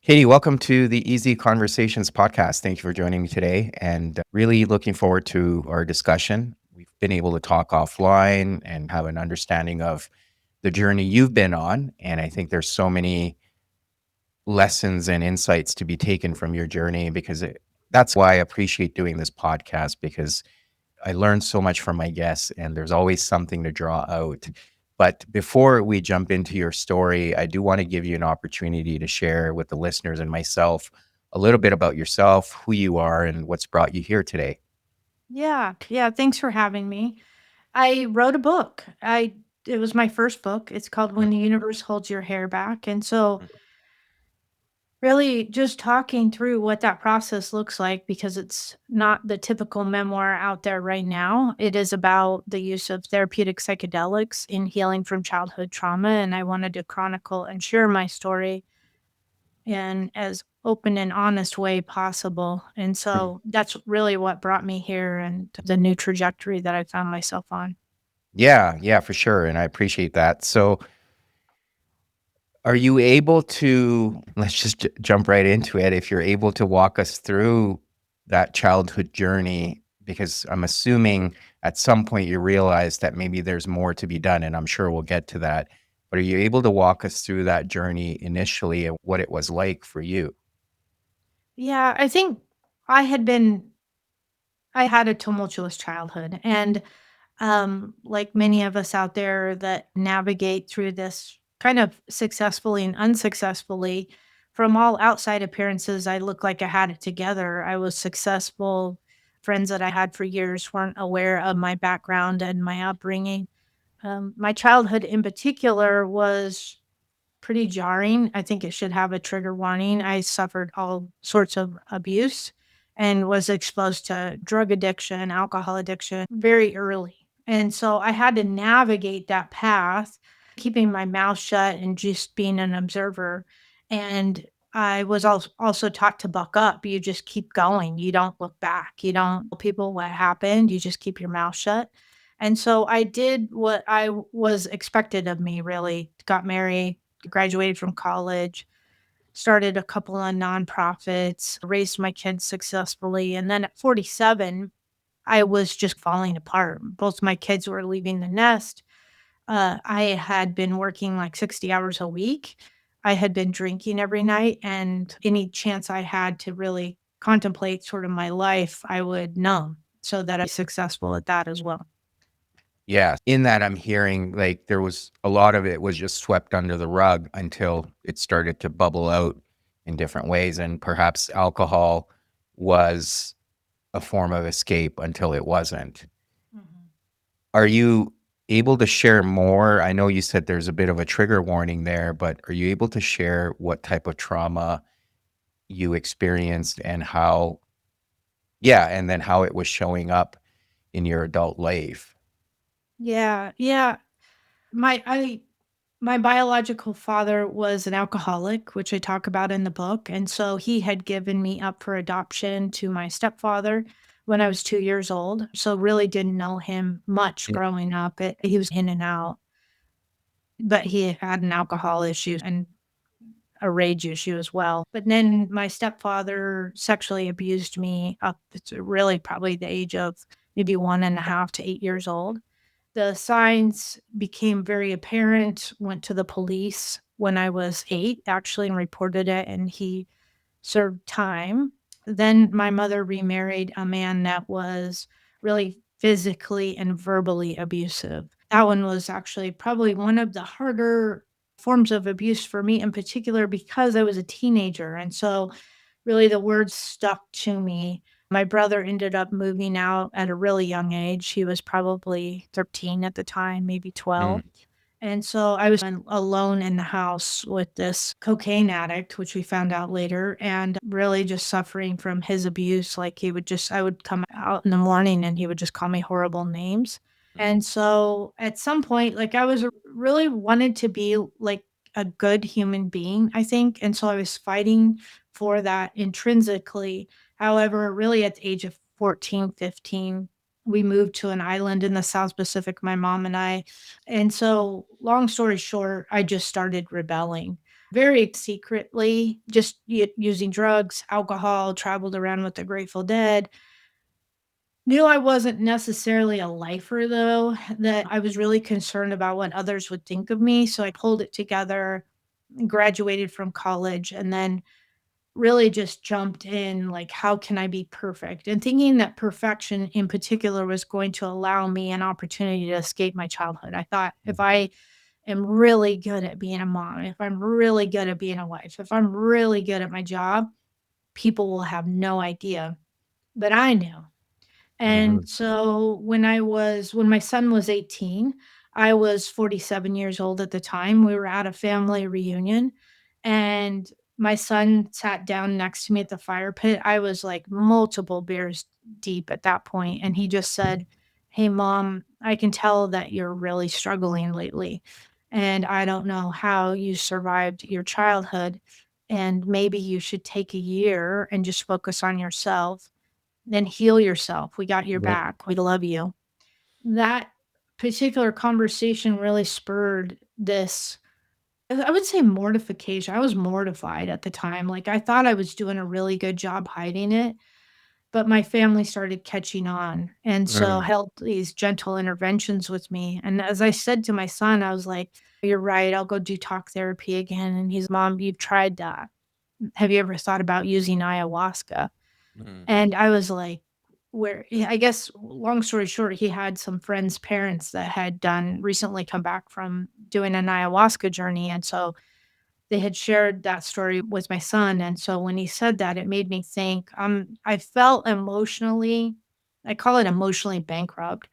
Katie, welcome to the Easy Conversations podcast. Thank you for joining me today and really looking forward to our discussion. We've been able to talk offline and have an understanding of the journey you've been on. And I think there's so many lessons and insights to be taken from your journey that's why I appreciate doing this podcast because I learn so much from my guests and there's always something to draw out. But before we jump into your story, I do want to give you an opportunity to share with the listeners and myself a little bit about yourself, who you are, and what's brought you here today. Yeah. Thanks for having me. I wrote a book. It was my first book. It's called Mm, When the Universe Holds Your Hair Back. And so mm, really just talking through what that process looks like because it's not the typical memoir out there right now. It is about the use of therapeutic psychedelics in healing from childhood trauma, and I wanted to chronicle and share my story in as open and honest way possible. And mm. so that's really what brought me here and the new trajectory that I found myself on. Yeah, for sure. And I appreciate that. So, are you able to, let's just jump right into it. If you're able to walk us through that childhood journey, because I'm assuming at some point you realize that maybe there's more to be done, and I'm sure we'll get to that. But are you able to walk us through that journey initially and what it was like for you? Yeah, I think I had been I had a tumultuous childhood, and like many of us out there that navigate through this kind of successfully and unsuccessfully, from all outside appearances, I looked like I had it together. I was successful. Friends that I had for years weren't aware of my background and my upbringing. My childhood in particular was pretty jarring. I think it should have a trigger warning. I suffered all sorts of abuse and was exposed to drug addiction, alcohol addiction very early. And so I had to navigate that path, keeping my mouth shut and just being an observer. And I was also taught to buck up. You just keep going. You don't look back. You don't tell people what happened. You just keep your mouth shut. And so I did what was expected of me, really. Got married, graduated from college, started a couple of nonprofits, raised my kids successfully. And then at 47, I was just falling apart. Both my kids were leaving the nest. I had been working like 60 hours a week. I had been drinking every night. And any chance I had to really contemplate sort of my life, I would numb so that I'm successful at that as well. Yeah. In that, I'm hearing like there was a lot of it was just swept under the rug until it started to bubble out in different ways. And perhaps alcohol was a form of escape until it wasn't. Mhm. Are you able to share more? I know you said there's a bit of a trigger warning there, but are you able to share what type of trauma you experienced and how, yeah, and then how it was showing up in your adult life? Yeah. My I my biological father was an alcoholic, which I talk about in the book, and so he had given me up for adoption to my stepfather when I was 2 years old, so really didn't know him much Mm, growing up. He was in and out, but he had an alcohol issue and a rage issue as well. But then my stepfather sexually abused me up to really probably the age of maybe 1.5 to 8 years old. The signs became very apparent, went to the police when I was 8 actually and reported it, and he served time. Then my mother remarried a man that was really physically and verbally abusive. That one was actually probably one of the harder forms of abuse for me in particular because I was a teenager, and so really the words stuck to me. My brother ended up moving out at a really young age. He was probably 13 at the time, maybe 12. mm. And so I was alone in the house with this cocaine addict, which we found out later, and really just suffering from his abuse. Like I would come out in the morning and he would just call me horrible names. And so at some point, like really wanted to be like a good human being, I think. And so I was fighting for that intrinsically. However, really at the age of 14, 15. We moved to an island in the South Pacific, my mom and I. And so, long story short, I just started rebelling very secretly, just using drugs, alcohol, traveled around with the Grateful Dead. Knew I wasn't necessarily a lifer though, that I was really concerned about what others would think of me. So I pulled it together, graduated from college, and then really just jumped in like, how can I be perfect? And thinking that perfection in particular was going to allow me an opportunity to escape my childhood. I thought if Mhm. I am really good at being a mom, if I'm really good at being a wife, if I'm really good at my job, people will have no idea. But I knew. And Mhm. so when my son was 18, I was 47 years old at the time. We were at a family reunion and my son sat down next to me at the fire pit. I was like multiple beers deep at that point, and he just said, "Hey mom, I can tell that you're really struggling lately. And I don't know how you survived your childhood, and maybe you should take a year and just focus on yourself, then heal yourself. We got your Mhm. back. We love you." That particular conversation really spurred this, I would say mortification. I was mortified at the time. Like I thought I was doing a really good job hiding it, but my family started catching on and so Mm. held these gentle interventions with me. And as I said to my son, I was like, "You're right. I'll go do talk therapy again." And he's, "Mom, you've tried that. Have you ever thought about using ayahuasca?" Mm. And I was like, where yeah, I guess long story short, he had some friends' parents that had done recently come back from doing an ayahuasca journey, and so they had shared that story with my son, and so when he said that, it made me think, I felt emotionally, I call it emotionally bankrupt.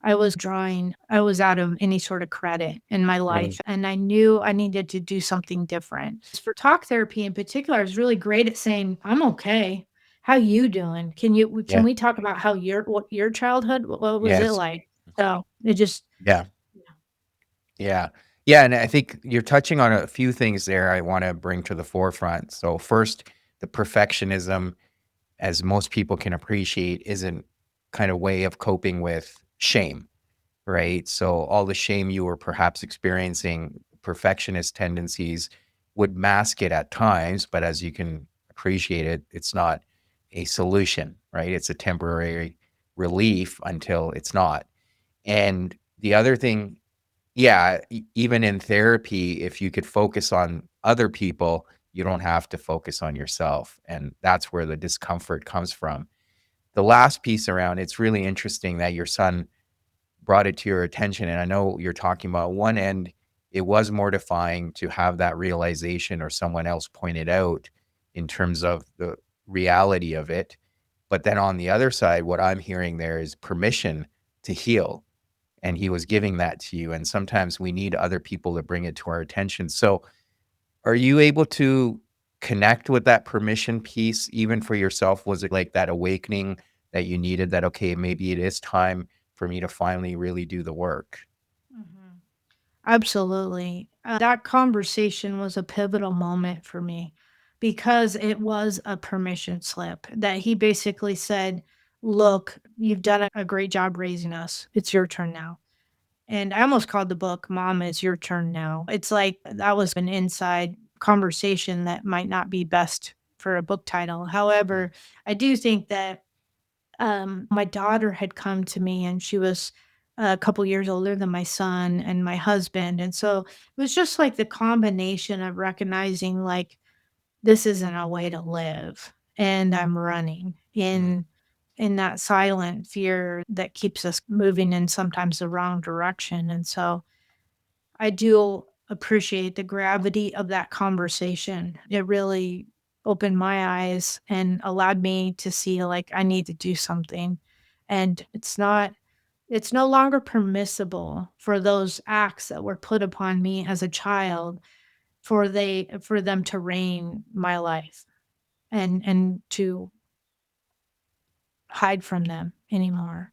I was out of any sort of credit in my Mm. life, and I knew I needed to do something different. For talk therapy in particular, I was really great at saying, "I'm okay. How you doing? Can Yeah. we talk about how your childhood, what was it Yes. like?" So, it just Yeah. Yeah. Yeah, and I think you're touching on a few things there I wanna bring to the forefront. So first, the perfectionism, as most people can appreciate, isn't kind of way of coping with shame, right? So all the shame you were perhaps experiencing, perfectionist tendencies would mask it at times, but as you can appreciate it, it's not a solution, right? It's a temporary relief until it's not. And the other thing, yeah, even in therapy, if you could focus on other people, you don't have to focus on yourself. And that's where the discomfort comes from. The last piece around it's really interesting that your son brought it to your attention. And I know you're talking about one end, it was mortifying to have that realization or someone else point it out in terms of the reality of it. But then on the other side, what I'm hearing there is permission to heal, and he was giving that to you, and sometimes we need other people to bring it to our attention. So, are you able to connect with that permission piece even for yourself? Was it like that awakening that you needed that, "Okay, maybe it is time for me to finally really do the work?" Mhm. Absolutely. That conversation was a pivotal moment for me because it was a permission slip that he basically said, "Look, you've done a great job raising us. It's your turn now." And I almost called the book "Mom, It's Your Turn Now." It's like that was an inside conversation that might not be best for a book title. Mm. However, I do think that my daughter had come to me and she was a couple years older than my son and my husband. And so it was just like the combination of recognizing like this isn't a way to live. And I'm running Mm. in that silent fear that keeps us moving in sometimes the wrong direction. And so I do appreciate the gravity of that conversation. It really opened my eyes and allowed me to see like I need to do something. And it's no longer permissible for those acts that were put upon me as a child for them to reign my life and to hide from them anymore.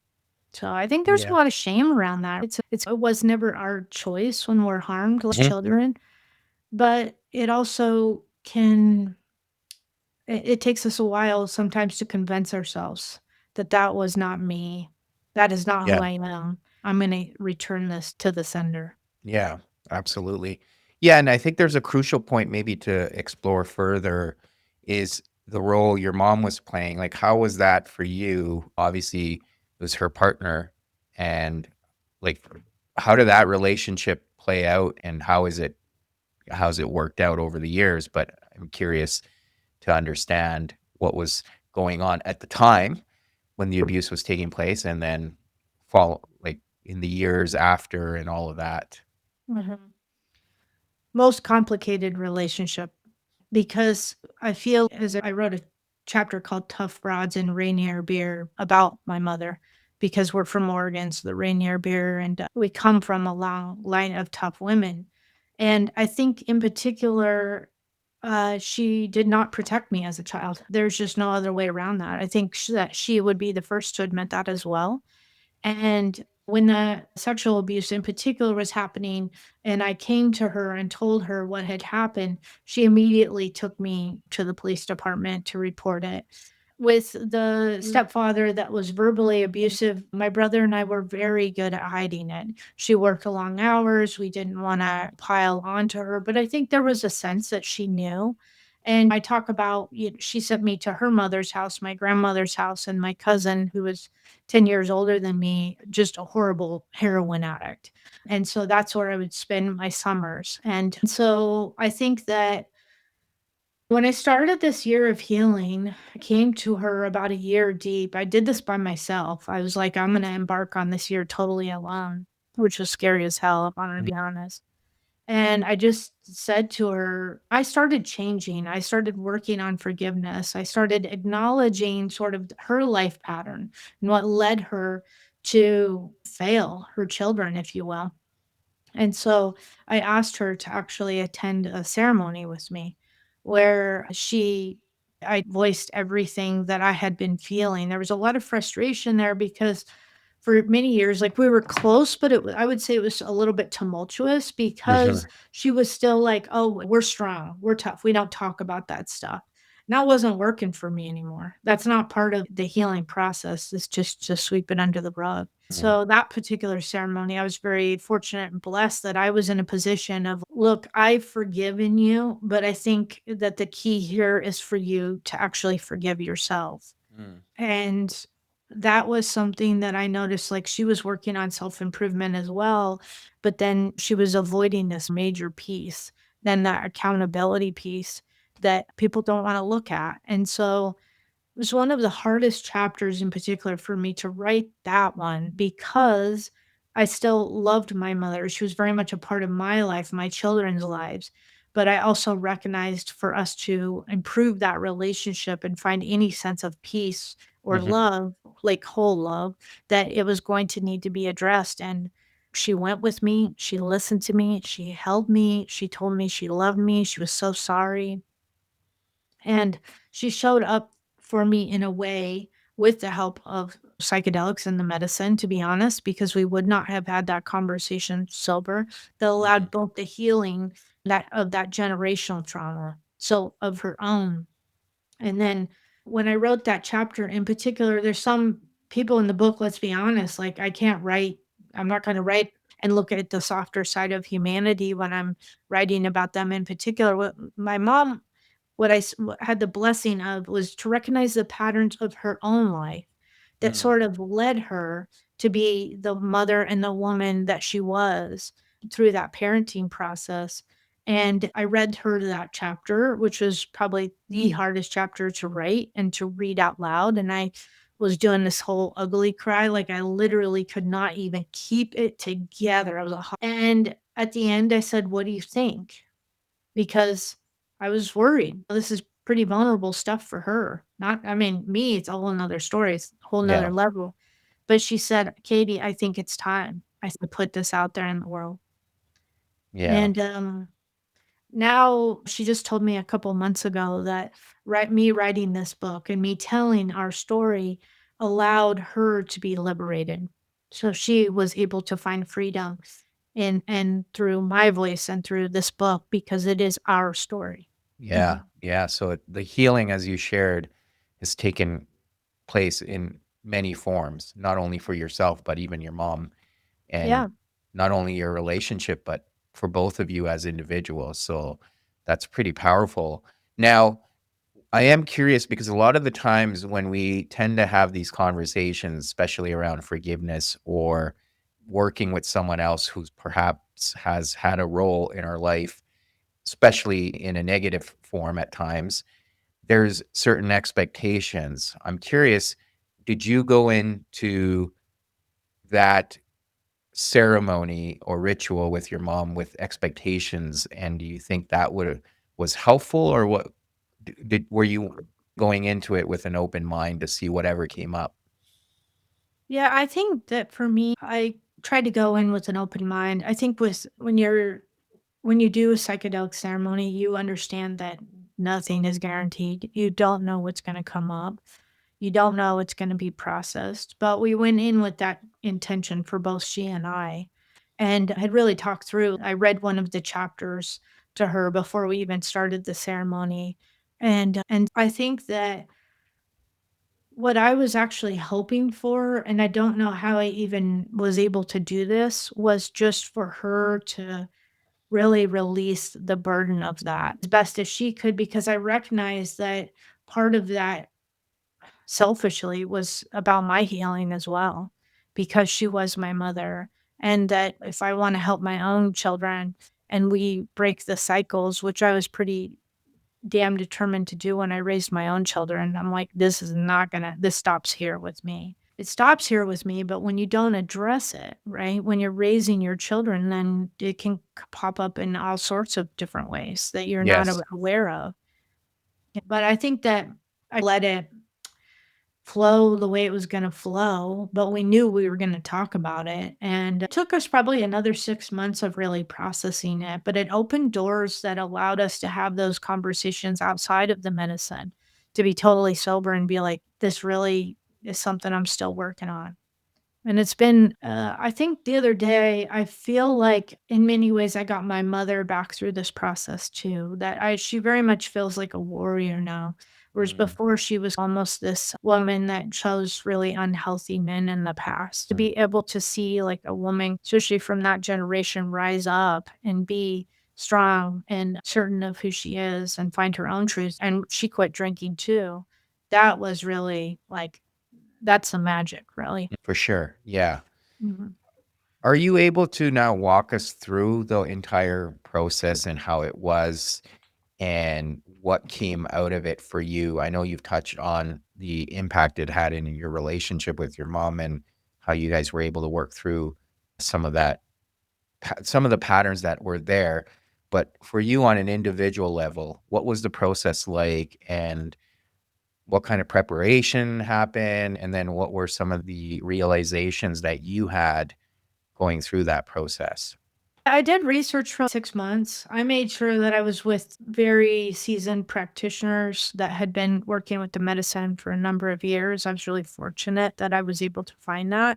So I think there's a Yeah. lot of shame around that. It was never our choice when we're harmed as Mhm. children. But it also can it takes us a while sometimes to convince ourselves that that was not me. That is not who Yeah. I am. I'm gonna return this to the sender. Yeah, absolutely. Yeah, and I think there's a crucial point maybe to explore further is the role your mom was playing. Like, how was that for you? Obviously, it was her partner, and like, how did that relationship play out, and how's it worked out over the years? But I'm curious to understand what was going on at the time when the abuse was taking place, and then follow like in the years after and all of that. Mhm. Most complicated relationship because I feel as I wrote a chapter called Tough Broads and Rainier Beer about my mother because we're from Oregon, so the Rainier Beer, and we come from a long line of tough women. And I think in particular, she did not protect me as a child. There's just no other way around that. I think that she would be the first to admit that as well. And when the sexual abuse in particular was happening, and I came to her and told her what had happened, she immediately took me to the police department to report it. With the stepfather that was verbally abusive, my brother and I were very good at hiding it. She worked long hours. We didn't want to pile onto her, but I think there was a sense that she knew. And I talk about, she sent me to her mother's house, my grandmother's house, and my cousin, who was 10 years older than me, just a horrible heroin addict. And so that's where I would spend my summers. And so I think that when I started this year of healing, I came to her about a year deep. I did this by myself. I was like, I'm going to embark on this year totally alone, which was scary as hell, if I'm going to be honest. And I just said to her, I started changing. I started working on forgiveness. I started acknowledging sort of her life pattern and what led her to fail her children, if you will. And so I asked her to actually attend a ceremony with me where I voiced everything that I had been feeling. There was a lot of frustration there because for many years, like, we were close, but I would say it was a little bit tumultuous because Mhm. she was still like, "Oh, we're strong, we're tough, we don't talk about that stuff." And that wasn't working for me anymore. That's not part of the healing process, it's just to sweep it under the rug. Mhm. So that particular ceremony, I was very fortunate and blessed that I was in a position of, "Look, I've forgiven you, but I think that the key here is for you to actually forgive yourself." Mm. And that was something that I noticed, like, she was working on self-improvement as well, but then she was avoiding this major piece, then that accountability piece that people don't wanna look at, and so it was one of the hardest chapters in particular for me to write that one because I still loved my mother. She was very much a part of my life, my children's lives. But I also recognized for us to improve that relationship and find any sense of peace or Mhm. love, like whole love, that it was going to need to be addressed. And she went with me. She listened to me. She held me. She told me she loved me. She was so sorry. And she showed up for me in a way with the help of psychedelics and the medicine, to be honest, because we would not have had that conversation sober that Mhm. allowed both the healing that of that generational trauma, so of her own. And then when I wrote that chapter in particular, there's some people in the book, let's be honest, like I can't write, I'm not going to write and look at the softer side of humanity when I'm writing about them in particular. What my mom what had the blessing of was to recognize the patterns of her own life that Mm. sort of led her to be the mother and the woman that she was through that parenting process. And I read her that chapter, which was probably the hardest chapter to write and to read out loud. And I was doing this whole ugly cry, like I literally could not even keep it together. And at the end, I said, "What do you think?" Because I was worried. This is pretty vulnerable stuff for her. Not I mean, me, it's a whole 'nother story, it's a whole 'nother Yeah. level. But she said, "Katie, I think it's time." I said, "Put this out there in the world." Yeah. And, now she just told me a couple months ago that me writing this book and me telling our story allowed her to be liberated. So she was able to find freedom and through my voice and through this book because it is our story. Yeah. Mhm. Yeah. So the healing, as you shared, has taken place in many forms, not only for yourself, but even your mom, and Yeah. not only your relationship, but for both of you as individuals. So that's pretty powerful. Now, I am curious because a lot of the times when we tend to have these conversations, especially around forgiveness or working with someone else who's perhaps has had a role in our life, especially in a negative form at times, there's certain expectations. I'm curious, did you go into that ceremony or ritual with your mom with expectations, and do you think that would was helpful, or what did were you going into it with an open mind to see whatever came up? Yeah, I think that for me, I try to go in with an open mind. I think with when you do a psychedelic ceremony, you understand that nothing is guaranteed. You don't know what's going to come up. You don't know what's going to be processed. But we went in with that intention for both she and I, and had really talked through. I read one of the chapters to her before we even started the ceremony, and I think that what I was actually hoping for, and I don't know how I even was able to do this, was just for her to really release the burden of that as best as she could, because I recognized that part of that selfishly was about my healing as well, because she was my mother. And that if I want to help my own children and we break the cycles, which I was pretty damn determined to do when I raised my own children. I'm like, this is not gonna, this stops here with me. It stops here with me, but when you don't address it, right? When you're raising your children, then it can pop up in all sorts of different ways that you're not Yes. aware of. But I think that I let it flow the way it was gonna flow, but we knew we were gonna talk about it, and it took us probably another 6 months of really processing it, but it opened doors that allowed us to have those conversations outside of the medicine, to be totally sober and be like, "This really is something I'm still working on." And it's been, I think the other day, I feel like in many ways I got my mother back through this process too. She very much feels like a warrior now. Whereas Mm, before she was almost this woman that chose really unhealthy men in the past. To mm, be able to see like a woman, especially from that generation, rise up and be strong and certain of who she is and find her own truth. And she quit drinking too. That was really like, that's the magic, really. for sure. Yeah. Mhm. Are you able to now walk us through the entire process and how it was and what came out of it for you? I know you've touched on the impact it had in your relationship with your mom and how you guys were able to work through some of that, some of the patterns that were there. But for you on an individual level, what was the process like, and what kind of preparation happened? And then what were some of the realizations that you had going through that process? I did research for 6 months. I made sure that I was with very seasoned practitioners that had been working with the medicine for a number of years. I was really fortunate that I was able to find that.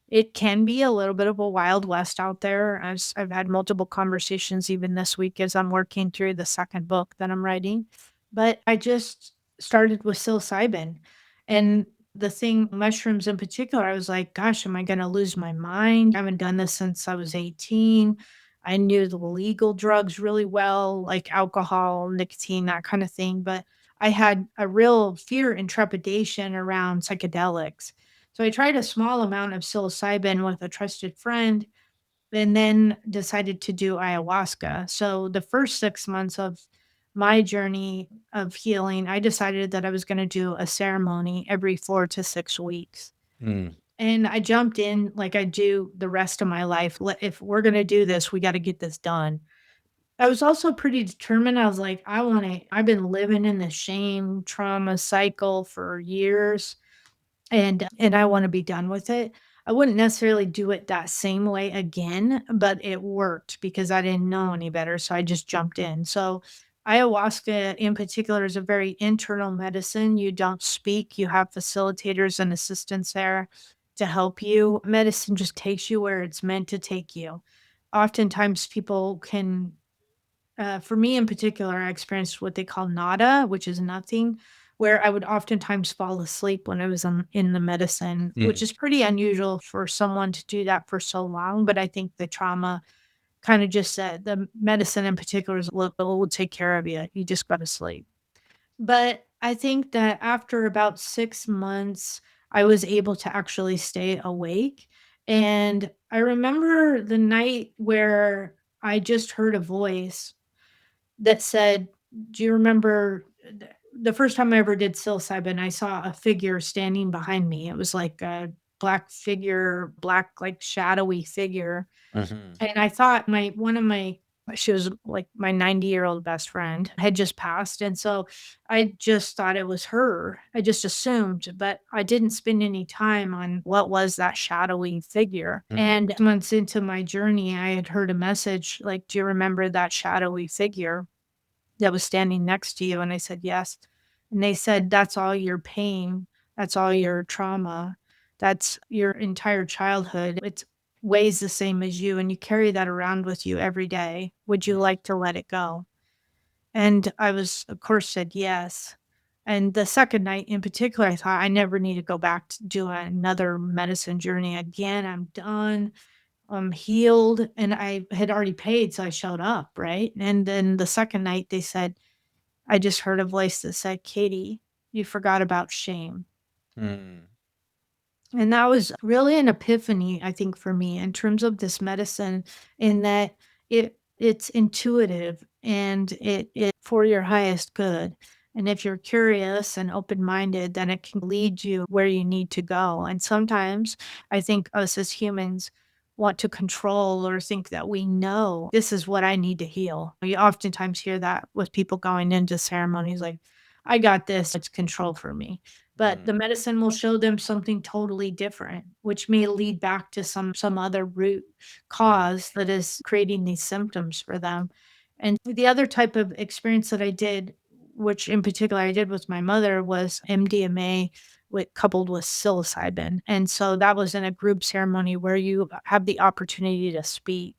It can be a little bit of a wild west out there. I've had multiple conversations even this week as I'm working through the second book that I'm writing. But I just started with psilocybin. And the thing, mushrooms in particular, I was like, gosh, am I going to lose my mind? I haven't done this since I was 18. I knew the legal drugs really well, like alcohol, nicotine, that kind of thing. But I had a real fear and trepidation around psychedelics. So I tried a small amount of psilocybin with a trusted friend and then decided to do ayahuasca. So the first 6 months of my journey of healing, I decided that I was going to do a ceremony every 4 to 6 weeks. Mm, And I jumped in like I do the rest of my life. If we're going to do this, we got to get this done. I was also pretty determined. I was like, I've been living in the shame trauma cycle for years, and I wanna be done with it. I wouldn't necessarily do it that same way again, but it worked because I didn't know any better, so I just jumped in. So, ayahuasca in particular is a very internal medicine. You don't speak, you have facilitators and assistants there to help you. Medicine just takes you where it's meant to take you. Oftentimes, people can for me in particular, I experienced what they call nada, which is nothing, where I would oftentimes fall asleep when I was in the medicine, which Mm. is pretty unusual for someone to do that for so long. But I think the trauma kind of just said the medicine in particular is, look, we'll take care of you. You just go to sleep. But I think that after about 6 months, I was able to actually stay awake, and I remember the night where I just heard a voice that said, "Do you remember the first time I ever did psilocybin, I saw a figure standing behind me." It was like a black figure, black, like, shadowy figure, Mhm. and I thought my one of my she was like my 90-year-old best friend had just passed, and so I just thought it was her. I just assumed, but I didn't spend any time on what was that shadowy figure. Mm. And months into my journey, I had heard a message like, "Do you remember that shadowy figure that was standing next to you?" And I said, "Yes." And they said, "That's all your pain. That's all your trauma. That's your entire childhood. It weighs the same as you, and you carry that around with you every day. Would you Mhm. like to let it go?" And I was, of course, said yes. And the second night in particular, I thought I never need to go back to do another medicine journey again. I'm done. I'm healed. And I had already paid, so I showed up, right? And then the second night, they said, I just heard a voice that said, "Katie, you forgot about shame." Mm. And that was really an epiphany, I think, for me in terms of this medicine, in that it's intuitive and it for your highest good. And if you're curious and open-minded, then it can lead you where you need to go. And sometimes I think us as humans want to control or think that we know this is what I need to heal. You oftentimes hear that with people going into ceremonies like, I got this, it's control for me. But Mm. the medicine will show them something totally different, which may lead back to some other root Mm. cause that is creating these symptoms for them. And the other type of experience that I did, which in particular I did with my mother, was MDMA coupled with psilocybin. And so that was in a group ceremony where you have the opportunity to speak.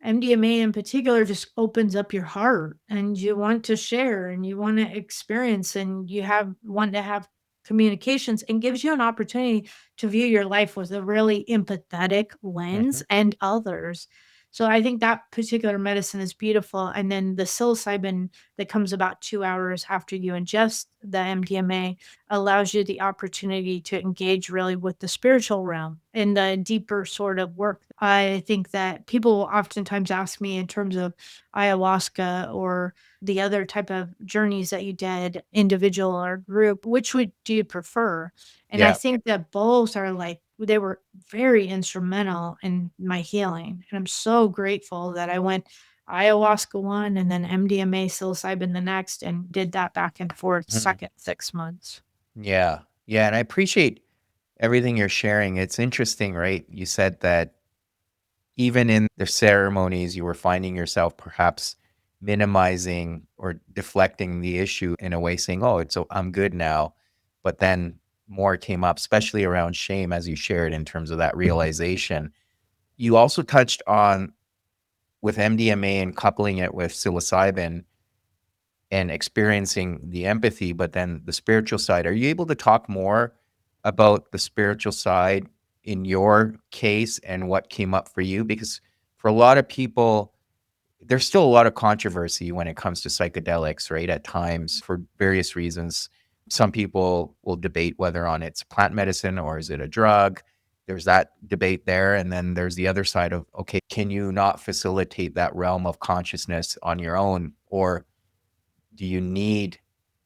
MDMA in particular just opens up your heart and you want to share and you want to experience and you have want to have communications and gives you an opportunity to view your life with a really empathetic lens Mhm. and others. So I think that particular medicine is beautiful. And then the psilocybin that comes about 2 hours after you ingest the MDMA allows you the opportunity to engage really with the spiritual realm and the deeper sort of work. I think that people will oftentimes ask me in terms of ayahuasca or the other type of journeys that you did, individual or group, which would do you prefer? And I Yeah. think that both are like they were very instrumental in my healing. And I'm so grateful that I went ayahuasca one and then MDMA psilocybin the next and did that back and forth Mhm. second 6 months. Yeah. Yeah, and I appreciate everything you're sharing. It's interesting, right? You said that even in the ceremonies, you were finding yourself perhaps minimizing or deflecting the issue in a way, saying, "Oh, it's I'm good now." But then more came up, especially around shame, as you shared in terms of that realization. You also touched on with MDMA and coupling it with psilocybin and experiencing the empathy, but then the spiritual side. Are you able to talk more about the spiritual side in your case and what came up for you? Because for a lot of people, there's still a lot of controversy when it comes to psychedelics, right? At times, for various reasons, some people will debate whether on it's plant medicine or is it a drug. There's that debate there. And then there's the other side of, okay, can you not facilitate that realm of consciousness on your own? Or do you need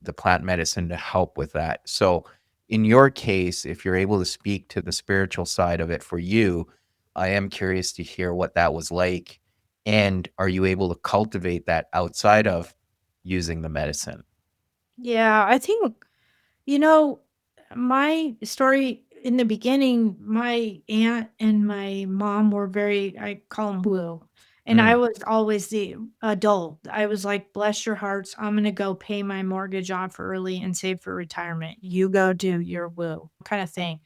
the plant medicine to help with that? So, in your case, if you're able to speak to the spiritual side of it for you, I am curious to hear what that was like. And are you able to cultivate that outside of using the medicine? Yeah, I think you know, my story in the beginning, my aunt and my mom were very, I call them woo. And I Mm. was always the adult. I was like, bless your hearts. I'm going to go pay my mortgage off early and save for retirement. You go do your woo kind of thing.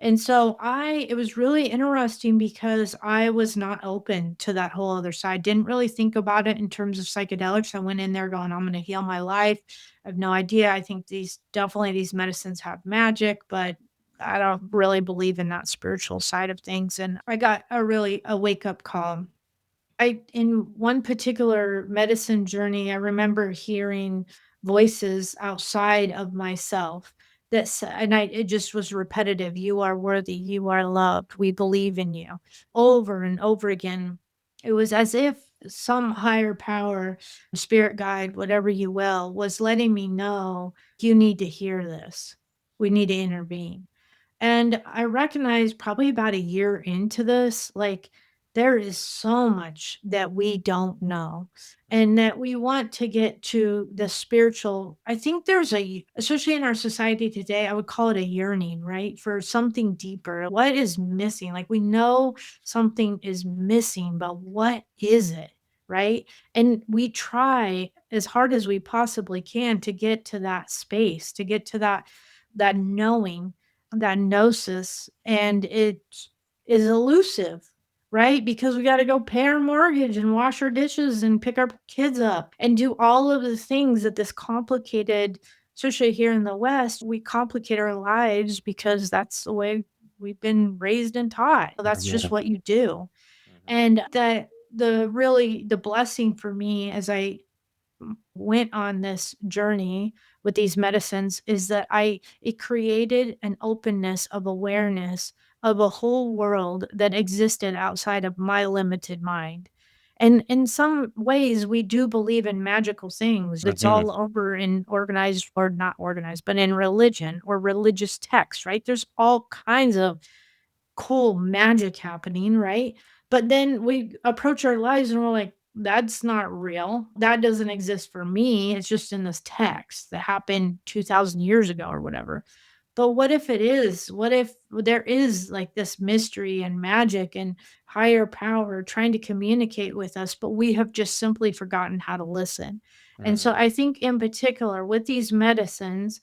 And so it was really interesting because I was not open to that whole other side. Didn't really think about it in terms of psychedelics. I went in there going, I'm going to heal my life. I have no idea. I think these medicines have magic, but I don't really believe in that spiritual side of things. And I got a wake up call. In one particular medicine journey, I remember hearing voices outside of myself it just was repetitive. You are worthy. You are loved. We believe in you, over and over again. It was as if some higher power, spirit guide, whatever you will, was letting me know you need to hear this. We need to intervene. And I recognized probably about a year into this, like, there is so much that we don't know and that we want to get to the spiritual. I think especially in our society today, I would call it a yearning, right? For something deeper. What is missing? Like, we know something is missing, but what is it? Right. And we try as hard as we possibly can to get to that space, to get to that knowing, that gnosis, and it is elusive, right? Because we got to go pay our mortgage and wash our dishes and pick our kids up and do all of the things that this complicated, especially here in the West, we complicate our lives because that's the way we've been raised and taught. So that's just Yeah. what you do. Mhm. And the blessing for me as I went on this journey with these medicines is that it created an openness of awareness of a whole world that existed outside of my limited mind. And in some ways, we do believe in magical things. It's Mhm. all over in organized or not organized, but in religion or religious texts, right? There's all kinds of cool magic happening, right? But then we approach our lives and we're like, that's not real. That doesn't exist for me. It's just in this text that happened 2000 years ago or whatever. But what if it is? What if there is like this mystery and magic and higher power trying to communicate with us, but we have just simply forgotten how to listen? And so Mhm. I think, in particular, with these medicines,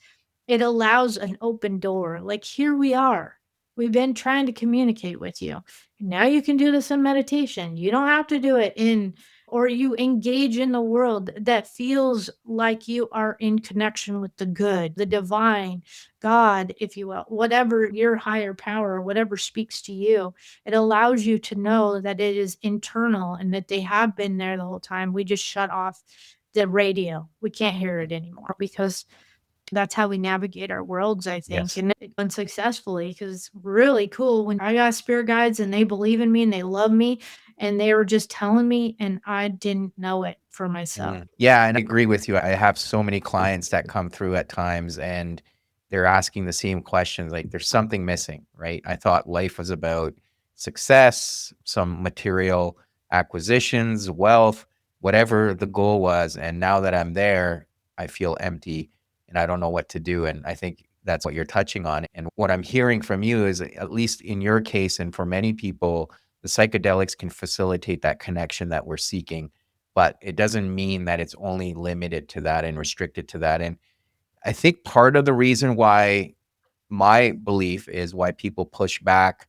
it allows an open door. Like, here we are. We've been trying to communicate with you. Now you can do this in meditation. You don't have to do it or you engage in the world that feels like you are in connection with the good, the divine, God, if you will, whatever your higher power or whatever speaks to you. It allows you to know that it is internal and that they have been there the whole time. We just shut off the radio. We can't hear it anymore because that's how we navigate our worlds, I think, Yes. and it done successfully. Because it's really cool when I got spirit guides and they believe in me and they love me, and they were just telling me, and I didn't know it for myself. Yeah, and I agree with you. I have so many clients that come through at times and they're asking the same questions like there's something missing, right? I thought life was about success, some material acquisitions, wealth, whatever the goal was, and now that I'm there, I feel empty and I don't know what to do, and I think that's what you're touching on. And what I'm hearing from you is, at least in your case and for many people, the psychedelics can facilitate that connection that we're seeking, but it doesn't mean that it's only limited to that and restricted to that. And I think part of the reason why, my belief is why people push back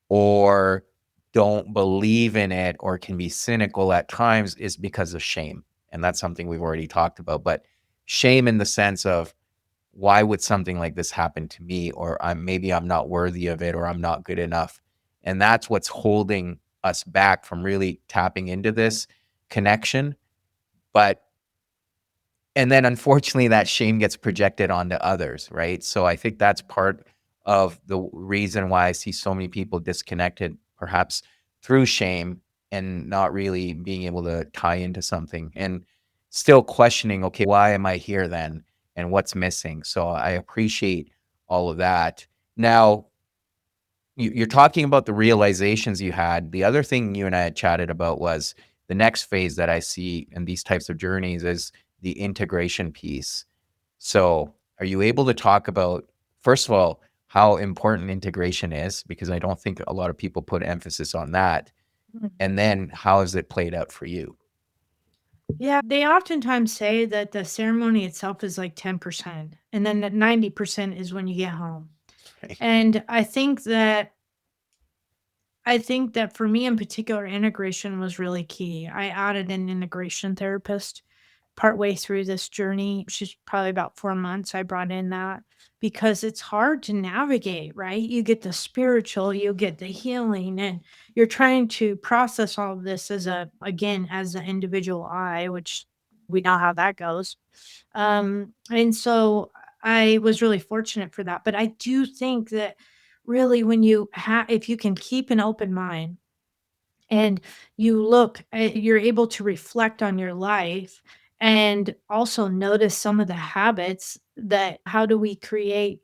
or don't believe in it or can be cynical at times is because of shame. And that's something we've already talked about. But shame in the sense of, why would something like this happen to me? Or maybe I'm not worthy of it, or I'm not good enough. And that's what's holding us back from really tapping into this connection. But and then unfortunately that shame gets projected onto others, right? So I think that's part of the reason why I see so many people disconnected, perhaps through shame and not really being able to tie into something and still questioning, okay, why am I here then? And what's missing? So I appreciate all of that. Now, you're talking about the realizations you had. The other thing you and I had chatted about was the next phase that I see in these types of journeys is the integration piece. So, are you able to talk about, first of all, how important integration is? Because I don't think a lot of people put emphasis on that. And then how has it played out for you? Yeah, they oftentimes say that the ceremony itself is like 10%, and then that 90% is when you get home. Right. And I think that for me in particular, integration was really key. I added an integration therapist partway through this journey. She's probably about 4 months. I brought in that because it's hard to navigate, right? You get the spiritual, you get the healing, and you're trying to process all of this again, as an individual I, which we know how that goes. And so I was really fortunate for that. But I do think that really when if you can keep an open mind and you're able to reflect on your life and also notice some of the habits that how do we create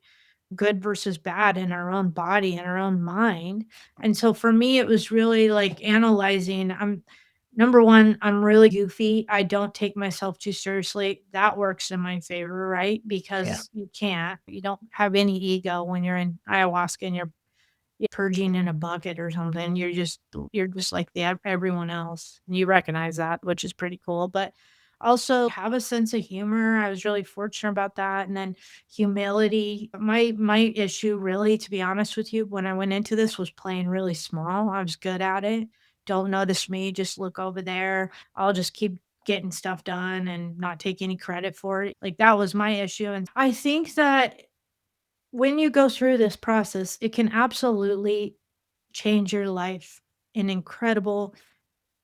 good versus bad in our own body and our own mind. And so for me, it was really like analyzing. I'm number one, I'm really goofy. I don't take myself too seriously. That works in my favor, right? Yeah. Because you don't have any ego when you're in ayahuasca and you're purging in a bucket or something. You're just like everyone else. And you recognize that, which is pretty cool. But also have a sense of humor. I was really fortunate about that. And then humility. My issue really, to be honest with you, when I went into this was playing really small. I was good at it. Don't notice me, just look over there. I'll just keep getting stuff done and not take any credit for it. Like that was my issue. And I think that when you go through this process, it can absolutely change your life in incredible,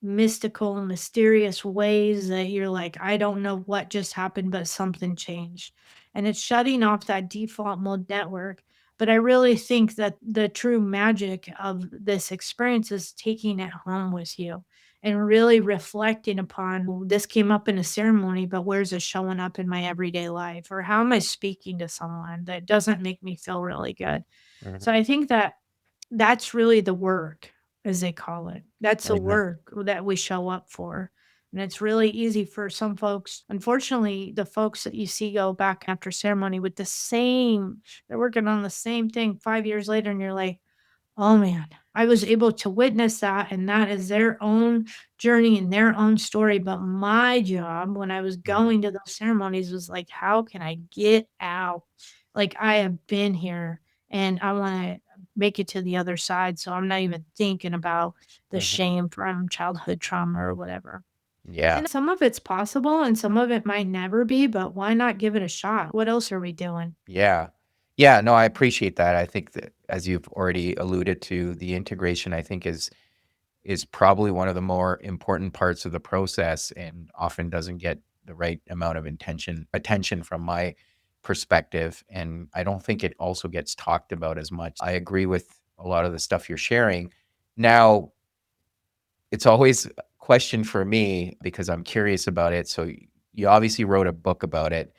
mystical, mysterious ways that you're like, I don't know what just happened, but something changed. And it's shutting off that default mode network. But I really think that the true magic of this experience is taking it home with you and really reflecting upon "Well, this came up in a ceremony, but where's it showing up in my everyday life? Or how am I speaking to someone that doesn't make me feel really good?" Mhm. So I think that that's really the work, as they call it. That's the Amen. work that we show up for. And it's really easy for some folks. Unfortunately, the folks that you see go back after ceremony with they're working on the same thing 5 years later, and you're like, oh man, I was able to witness that, and that is their own journey and their own story. But my job when I was Mhm. going to those ceremonies was like, how can I get out? Like, I have been here and I want to make it to the other side. So I'm not even thinking about the Mhm. shame from childhood trauma or whatever. Yeah. And some of it's possible and some of it might never be, but why not give it a shot? What else are we doing? Yeah. Yeah, no, I appreciate that. I think that as you've already alluded to, the integration I think is probably one of the more important parts of the process and often doesn't get the right amount of attention from my perspective. And I don't think it also gets talked about as much. I agree with a lot of the stuff you're sharing. Now, it's always a question for me because I'm curious about it. So you obviously wrote a book about it.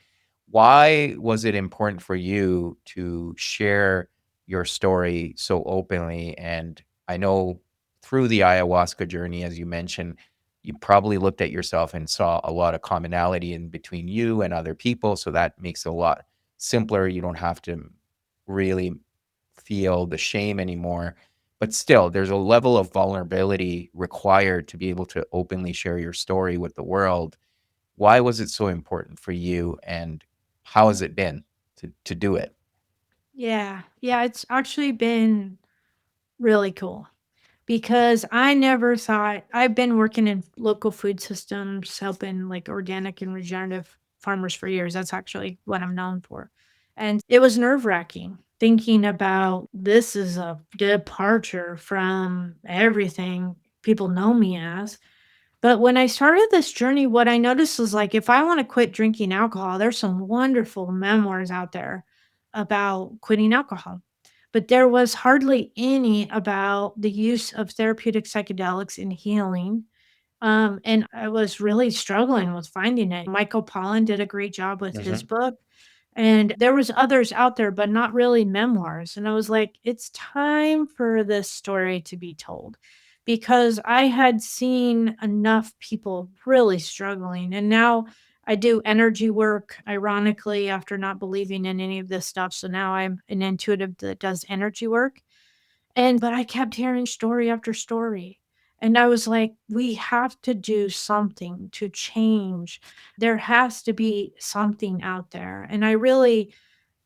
Why was it important for you to share your story so openly? And I know through the ayahuasca journey, as you mentioned, you probably looked at yourself and saw a lot of commonality in between you and other people. So that makes it a lot simpler. You don't have to really feel the shame anymore. But still, there's a level of vulnerability required to be able to openly share your story with the world. Why was it so important for you, and how has it been to do it? Yeah. Yeah. It's actually been really cool. Because I never thought I've been working in local food systems, helping like organic and regenerative farmers for years. That's actually what I'm known for. And it was nerve-wracking thinking about this is a departure from everything people know me as. But when I started this journey, what I noticed was like if I want to quit drinking alcohol, there's some wonderful memoirs out there about quitting alcohol, but there was hardly any about the use of therapeutic psychedelics in healing. And I was really struggling with finding it. Michael Pollan did a great job with his Mhm. book, and there was others out there, but not really memoirs. And I was like, it's time for this story to be told because I had seen enough people really struggling. And now I do energy work, ironically, after not believing in any of this stuff. So now I'm an intuitive that does energy work. But I kept hearing story after story. And I was like, we have to do something to change. There has to be something out there. And I really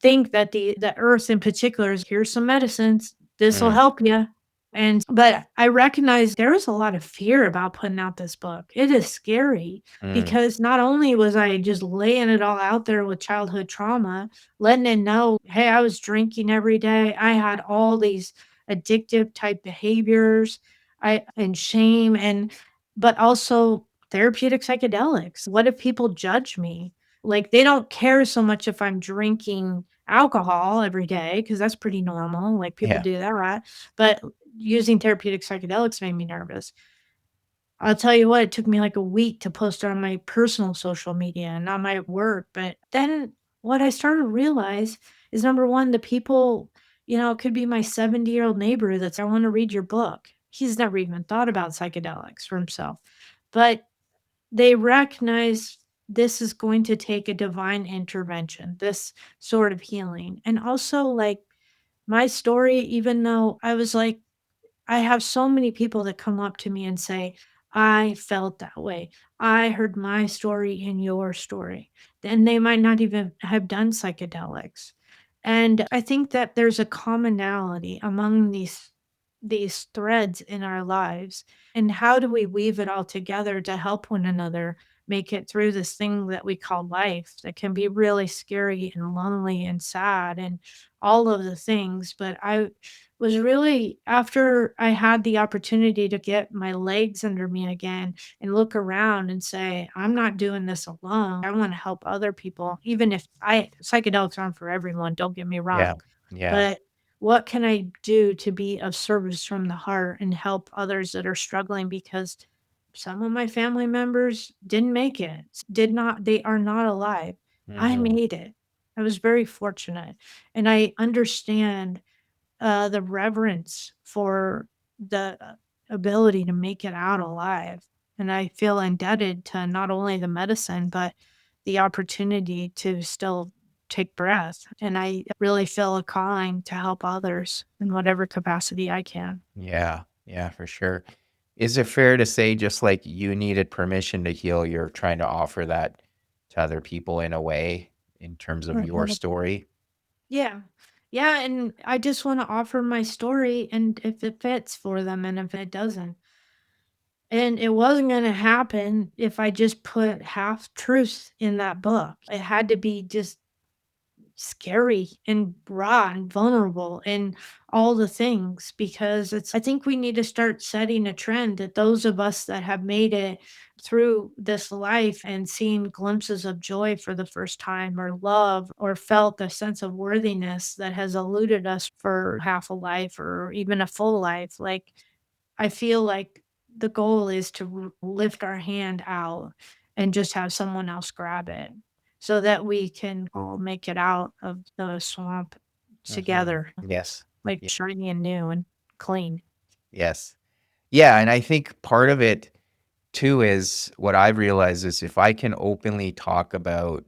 think that the earth in particular is, "Here's some medicines. This'll Mm, help you." And but I recognize there was a lot of fear about putting out this book. It is scary mm, because not only was I just laying it all out there with childhood trauma, letting it know, "Hey, I was drinking every day. I had all these addictive type behaviors, I and shame and but also therapeutic psychedelics. What if people judge me? Like, they don't care so much if I'm drinking alcohol every day because that's pretty normal, like, people yeah, do that, right? But using therapeutic psychedelics made me nervous. I'll tell you what, it took me like a week to post on my personal social media and not my work. But then what I started to realize is number one, the people, it could be my 70-year-old neighbor that's, I want to read your book. He's never even thought about psychedelics for himself. But they recognize this is going to take a divine intervention, this sort of healing. And also, like, my story, even though I was like, I have so many people that come up to me and say, I felt that way. I heard my story in your story. And they might not even have done psychedelics. And I think that there's a commonality among these threads in our lives. And how do we weave it all together to help one another make it through this thing that we call life that can be really scary and lonely and sad and all of the things. But I was really after I had the opportunity to get my legs under me again and look around and say, I'm not doing this alone. I want to help other people, even if I psychedelics aren't for everyone, don't get me yeah, wrong. yeah, But what can I do to be of service from the heart and help others that are struggling? Because some of my family members didn't make it, they are not alive. I mhm, made it. I was very fortunate. And I understand the reverence for the ability to make it out alive. And I feel indebted to not only the medicine, but the opportunity to still take breath. And I really feel a calling to help others in whatever capacity I can. yeah, yeah, for sure. Is it fair to say just like you needed permission to heal, you're trying to offer that to other people in a way in terms of your Mhm. story? Yeah. Yeah. And I just want to offer my story and if it fits for them and if it doesn't. And it wasn't gonna happen if I just put half truths in that book. It had to be just scary and raw and vulnerable and all the things because it's I think we need to start setting a trend that those of us that have made it through this life and seen glimpses of joy for the first time or love or felt a sense of worthiness that has eluded us for half a life or even a full life. Like I feel like the goal is to lift our hand out and just have someone else grab it so that we can all make it out of the swamp Mhm. together, Yes. like Ye shiny and new and clean. yes. Yeah, and I think part of it too is what I've realized is if I can openly talk about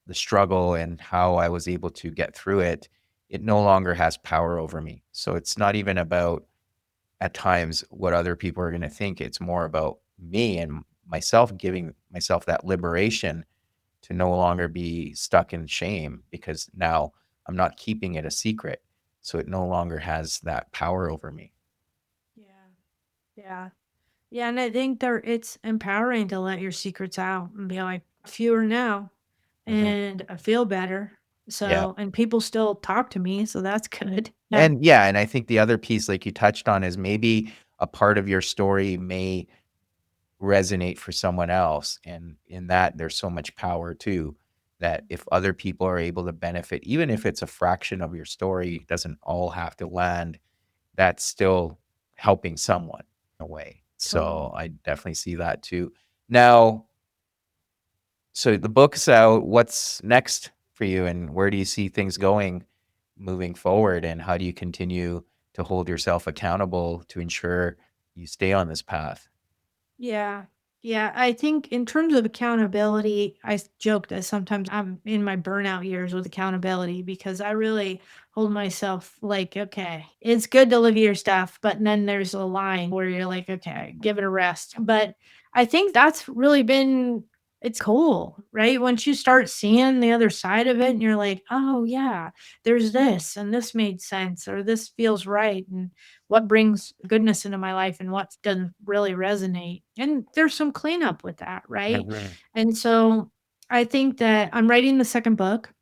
the struggle and how I was able to get through it, it no longer has power over me. So it's not even about at times what other people are going to think. It's more about me and myself giving myself that liberation to no longer be stuck in shame because now I'm not keeping it a secret. So it no longer has that power over me. Yeah. Yeah. Yeah. And I think it's empowering to let your secrets out and be like, fewer now Mhm. and I feel better. Yeah. So, and people still talk to me. So that's good. Yeah. And yeah, and I think the other piece, like you touched on, is maybe a part of your story may resonate for someone else. And in that, there's so much power too, that if other people are able to benefit, even if it's a fraction of your story, it doesn't all have to land, that's still helping someone in a way. So Totally. I definitely see that too. Now, so the book's out. What's next for you, and where do you see things going moving forward? And how do you continue to hold yourself accountable to ensure you stay on this path? Yeah. Yeah. I think in terms of accountability, joke that sometimes I'm in my burnout years with accountability because I really hold myself like, okay, it's good to live your stuff, but then there's a line where you're like, okay, give it a rest. But I think that's really been it's cool, right? Once you start seeing the other side of it and you're like, "Oh, yeah, there's this, and this made sense, or this feels right, and what brings goodness into my life and what doesn't really resonate." And there's some cleanup with that, right? Mhm. And so I think that I'm writing the second book.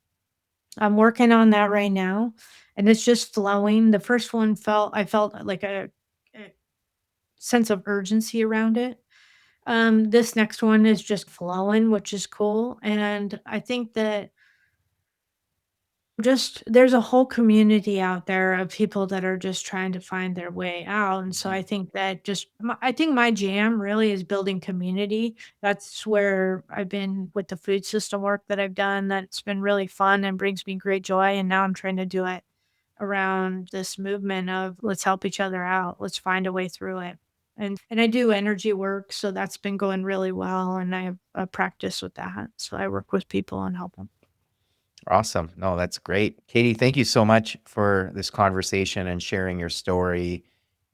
I'm working on that right now, and it's just flowing. The first one I felt like a sense of urgency around it. This next one is just flowing, which is cool, and I think that just there's a whole community out there of people that are just trying to find their way out, and so Mhm. I think that I think my jam really is building community. That's where I've been with the food system work that I've done. That's been really fun and brings me great joy, and now I'm trying to do it around this movement of let's help each other out. Let's find a way through it. And I do energy work, so that's been going really well, and I have a practice with that. So I work with people and help them. Awesome. No, that's great. Katie, thank you so much for this conversation and sharing your story,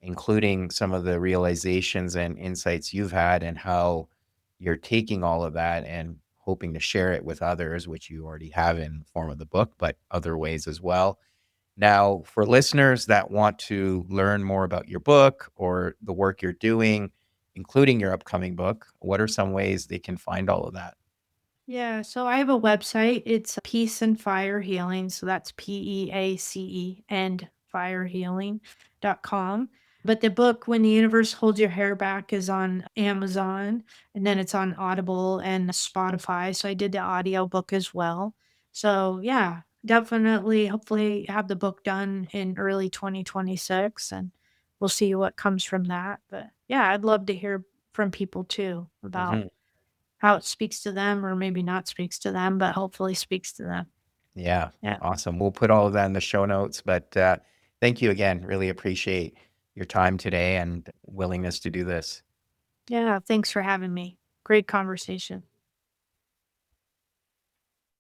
including some of the realizations and insights you've had and how you're taking all of that and hoping to share it with others, which you already have in the form of the book, but other ways as well. Now, for listeners that want to learn more about your book or the work you're doing, including your upcoming book, what are some ways they can find all of that? Yeah, so I have a website. It's Peace and Fire Healing. So that's PEACE and firehealing.com. But the book, When the Universe Holds Your Hair Back, is on Amazon, and then it's on Audible and Spotify. So I did the audio book as well. So yeah, definitely, hopefully have the book done in early 2026, and we'll see what comes from that. But yeah, I'd love to hear from people too about Mhm. how it speaks to them or maybe not speaks to them, but hopefully speaks to them. Yeah, Yeah. awesome. We'll put all of that in the show notes, but thank you again. Really appreciate your time today and willingness to do this. Yeah, thanks for having me. Great conversation.